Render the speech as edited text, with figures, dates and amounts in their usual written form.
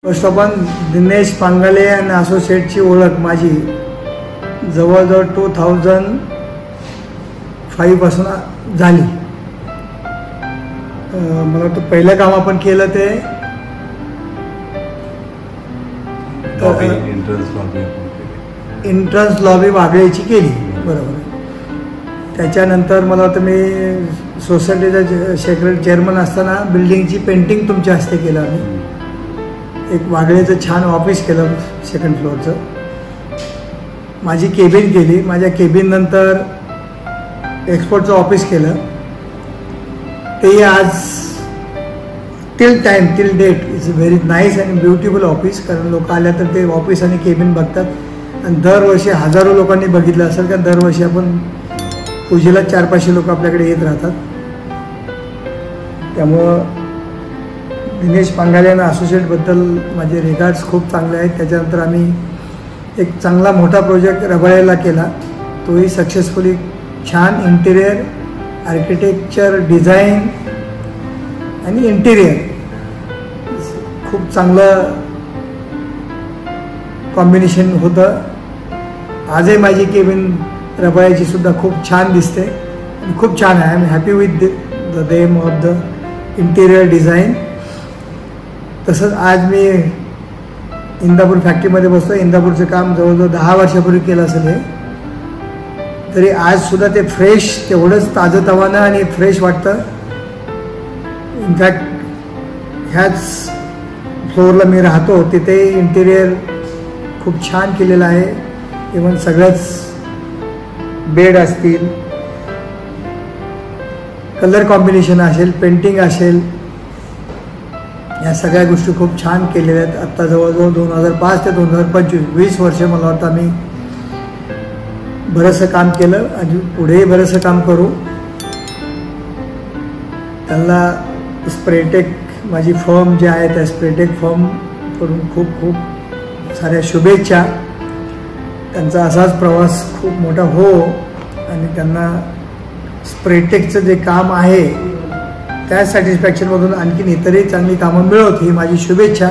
First of all Dinesh Pangale and असोसिएटची ओळख माझी जवळजवळ 2005 पासून झाली. मला वाटतं पहिलं काम आपण केलं ते एंट्रन्स लॉबी वागळेची केली. बरोबर. त्याच्यानंतर मला वाटतं मी सोसायटीचा सेक्रेटरी चेअरमन असताना बिल्डिंगची पेंटिंग तुमच्या हस्ते केलं. आम्ही एक वागळेचं छान ऑफिस केलं 2nd फ्लोअरचं. माझी केबिन केली. माझ्या केबिन नंतर एक्सपोर्टचं ऑफिस केलं. ते आज till date is very nice and beautiful office. कारण लोक आल्या तर ते ऑफिस आणि केबिन बघतात आणि दरवर्षी हजारो लोकांनी बघितलं असेल. कारण दरवर्षी आपण पूजेला 400-500 लोक आपल्याकडे येत राहतात. त्यामुळं दिनेश पांगाले आणि असोसिएटबद्दल माझे रिगार्ड्स खूप चांगले आहेत. त्याच्यानंतर आम्ही एक चांगला मोठा प्रोजेक्ट रबाळेला केला. तोही सक्सेसफुली छान इंटिरियर आर्किटेक्चर डिझाईन आणि इंटिरियर खूप चांगलं कॉम्बिनेशन होतं. आजही माझी केबिन रबाळ्याची सुद्धा खूप छान दिसते आणि खूप छान आहे. I am happy with the name of the interior design. तसंच आज मी इंदापूर फॅक्टरीमध्ये बसतो. इंदापूरचं काम जवळजवळ 10 वर्षापूर्वी केलं असेल हे. तरी आजसुद्धा ते फ्रेश तेवढंच ताजंतवानं आणि फ्रेश वाटतं. इनफॅक्ट ह्याच फ्लोअरला मी राहतो तिथे इंटिरियर खूप छान केलेलं आहे. इव्हन सगळंच बेड असतील, कलर कॉम्बिनेशन असेल, पेंटिंग असेल, या सगळ्या गोष्टी खूप छान केलेल्या आहेत. आत्ता जवळजवळ 2005 ते 2025 20 वर्ष मला वाटतं आम्ही बरंचसं काम केलं आणि पुढेही बरंचसं काम करू. त्यांना स्प्रेटेक माझी फर्म जी आहे त्या स्प्रेटेक फर्मकडून खूप खूप साऱ्या शुभेच्छा. त्यांचा असाच प्रवास खूप मोठा हो आणि त्यांना स्प्रेटेकचं जे काम आहे त्या सॅटिस्फॅक्शनमधून आणखीन इतरही चांगली कामं मिळवत ही माझी शुभेच्छा.